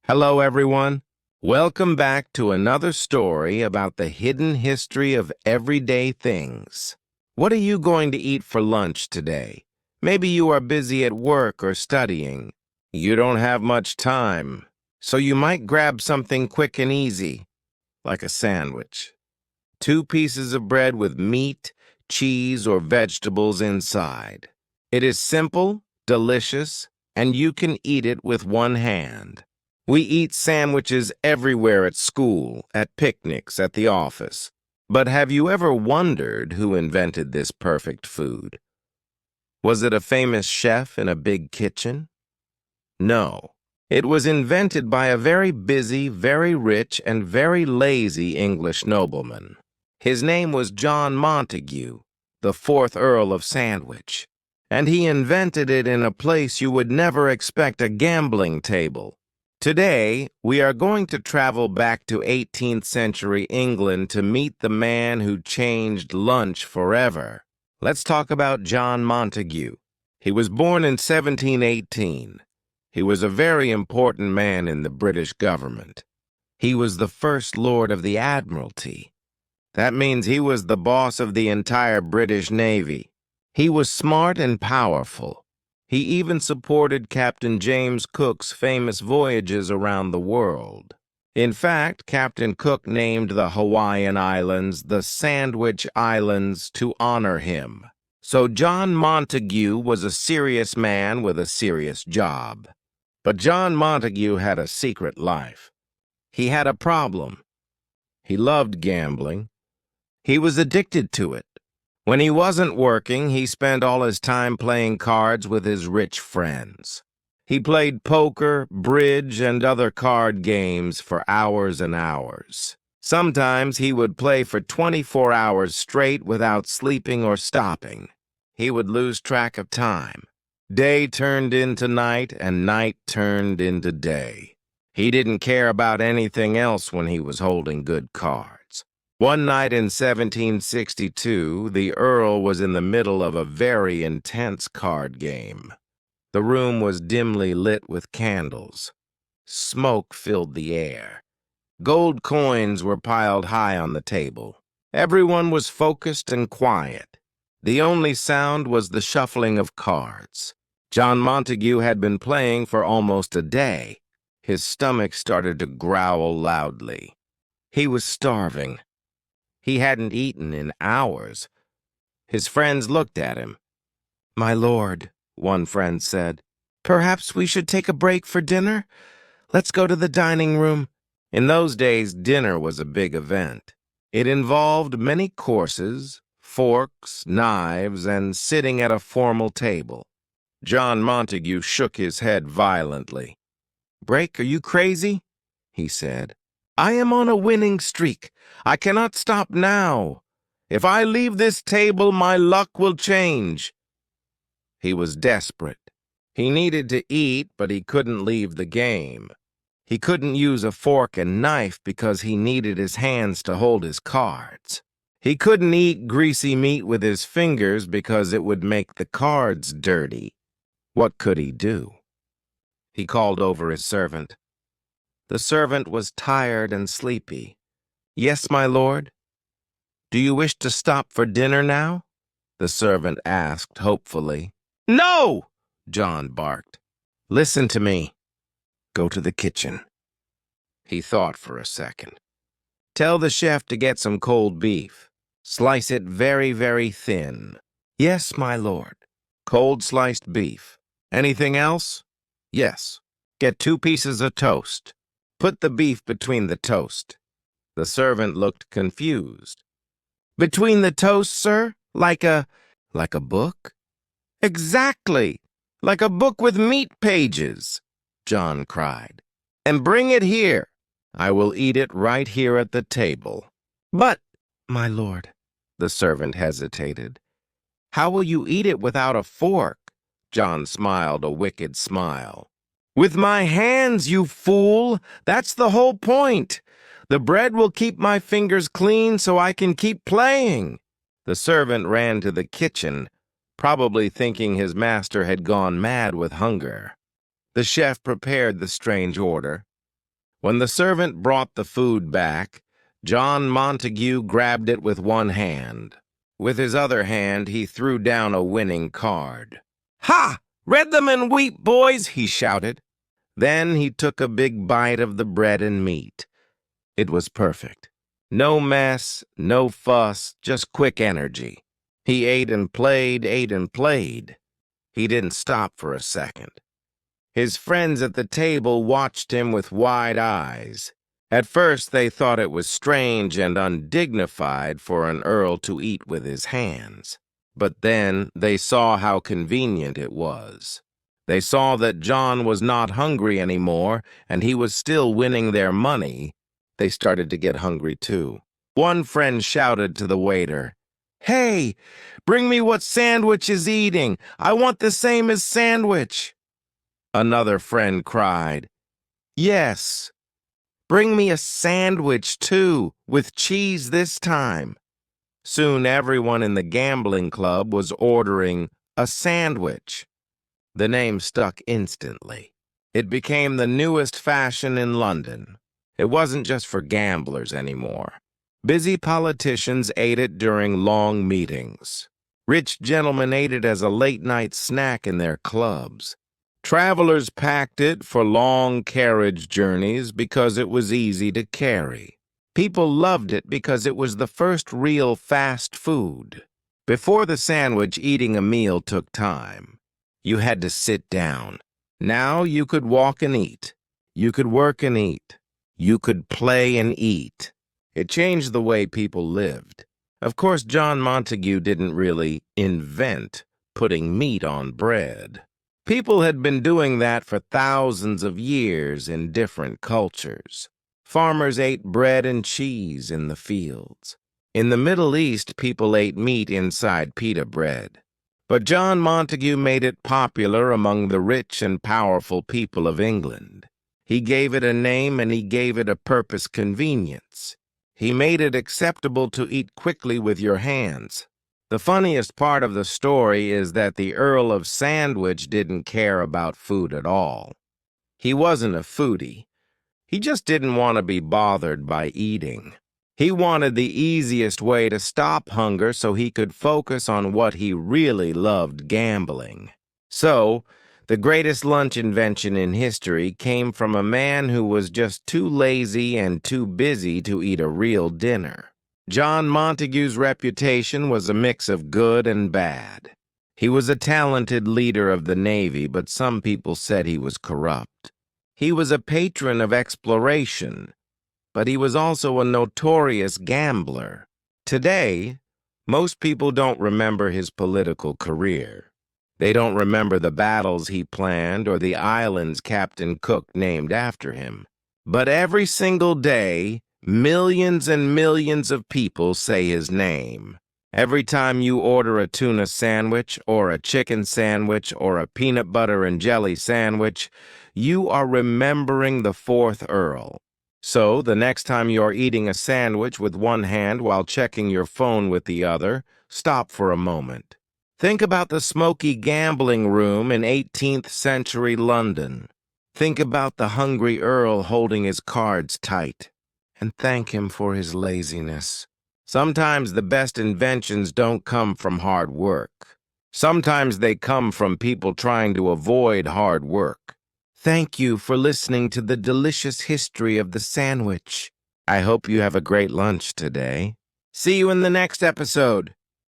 Hello, everyone. Welcome back to another story about the hidden history of everyday things. What are you going to eat for lunch today? Maybe you are busy at work or studying. You don't have much time, so you might grab something quick and easy, like a sandwich. 2 pieces of bread with meat, cheese, or vegetables inside. It is simple, delicious, and you can eat it with one hand. We eat sandwiches everywhere at school, at picnics, at the office. But have you ever wondered who invented this perfect food? Was it a famous chef in a big kitchen? No. It was invented by a very busy, very rich, and very lazy English nobleman. His name was John Montague, the 4th Earl of Sandwich. And he invented it in a place you would never expect a gambling table. Today, we are going to travel back to 18th century England to meet the man who changed lunch forever. Let's talk about John Montague. He was born in 1718. He was a very important man in the British government. He was the First Lord of the Admiralty. That means he was the boss of the entire British Navy. He was smart and powerful. He even supported Captain James Cook's famous voyages around the world. In fact, Captain Cook named the Hawaiian Islands the Sandwich Islands to honor him. So John Montague was a serious man with a serious job. But John Montague had a secret life. He had a problem. He loved gambling. He was addicted to it. When he wasn't working, he spent all his time playing cards with his rich friends. He played poker, bridge, and other card games for hours and hours. Sometimes he would play for 24 hours straight without sleeping or stopping. He would lose track of time. Day turned into night, and night turned into day. He didn't care about anything else when he was holding good cards. One night in 1762, the Earl was in the middle of a very intense card game. The room was dimly lit with candles. Smoke filled the air. Gold coins were piled high on the table. Everyone was focused and quiet. The only sound was the shuffling of cards. John Montague had been playing for almost a day. His stomach started to growl loudly. He was starving. He hadn't eaten in hours. His friends looked at him. "My lord," one friend said, "perhaps we should take a break for dinner? Let's go to the dining room." In those days, dinner was a big event. It involved many courses, forks, knives, and sitting at a formal table. John Montague shook his head violently. "Break, are you crazy?" he said. "I am on a winning streak. I cannot stop now. If I leave this table, my luck will change." He was desperate. He needed to eat, but he couldn't leave the game. He couldn't use a fork and knife because he needed his hands to hold his cards. He couldn't eat greasy meat with his fingers because it would make the cards dirty. What could he do? He called over his servant. The servant was tired and sleepy. "Yes, my lord?" "Do you wish to stop for dinner now?" the servant asked hopefully. "No!" John barked. "Listen to me. Go to the kitchen." He thought for a second. "Tell the chef to get some cold beef. Slice it very, very thin." "Yes, my lord." "Cold sliced beef. Anything else?" "Yes." "Get 2 pieces of toast. Put the beef between the toast." The servant looked confused. "Between the toast, sir? Like a book?" "Exactly! Like a book with meat pages," John cried. "And bring it here. I will eat it right here at the table." "But, my lord," the servant hesitated. "How will you eat it without a fork?" John smiled a wicked smile. "With my hands, you fool! That's the whole point. The bread will keep my fingers clean so I can keep playing." The servant ran to the kitchen, probably thinking his master had gone mad with hunger. The chef prepared the strange order. When the servant brought the food back, John Montague grabbed it with one hand. With his other hand, he threw down a winning card. "Ha! Red them and wheat, boys!" he shouted. Then he took a big bite of the bread and meat. It was perfect. No mess, no fuss, just quick energy. He ate and played, ate and played. He didn't stop for a second. His friends at the table watched him with wide eyes. At first they thought it was strange and undignified for an earl to eat with his hands. But then they saw how convenient it was. They saw that John was not hungry anymore, and he was still winning their money. They started to get hungry too. One friend shouted to the waiter, "Hey, bring me what Sandwich is eating. I want the same as Sandwich." Another friend cried, "Yes, bring me a sandwich too, with cheese this time." Soon everyone in the gambling club was ordering a sandwich. The name stuck instantly. It became the newest fashion in London. It wasn't just for gamblers anymore. Busy politicians ate it during long meetings. Rich gentlemen ate it as a late-night snack in their clubs. Travelers packed it for long carriage journeys because it was easy to carry. People loved it because it was the first real fast food. Before the sandwich, eating a meal took time. You had to sit down. Now you could walk and eat. You could work and eat. You could play and eat. It changed the way people lived. Of course, John Montague didn't really invent putting meat on bread. People had been doing that for thousands of years in different cultures. Farmers ate bread and cheese in the fields. In the Middle East, people ate meat inside pita bread. But John Montague made it popular among the rich and powerful people of England. He gave it a name and he gave it a purpose: convenience. He made it acceptable to eat quickly with your hands. The funniest part of the story is that the Earl of Sandwich didn't care about food at all. He wasn't a foodie. He just didn't want to be bothered by eating. He wanted the easiest way to stop hunger so he could focus on what he really loved: gambling. So, the greatest lunch invention in history came from a man who was just too lazy and too busy to eat a real dinner. John Montague's reputation was a mix of good and bad. He was a talented leader of the Navy, but some people said he was corrupt. He was a patron of exploration, but he was also a notorious gambler. Today, most people don't remember his political career. They don't remember the battles he planned or the islands Captain Cook named after him. But every single day, millions and millions of people say his name. Every time you order a tuna sandwich or a chicken sandwich or a peanut butter and jelly sandwich, you are remembering the fourth Earl. So, the next time you're eating a sandwich with one hand while checking your phone with the other, stop for a moment. Think about the smoky gambling room in 18th century London. Think about the hungry Earl holding his cards tight. And thank him for his laziness. Sometimes the best inventions don't come from hard work. Sometimes they come from people trying to avoid hard work. Thank you for listening to the delicious history of the sandwich. I hope you have a great lunch today. See you in the next episode.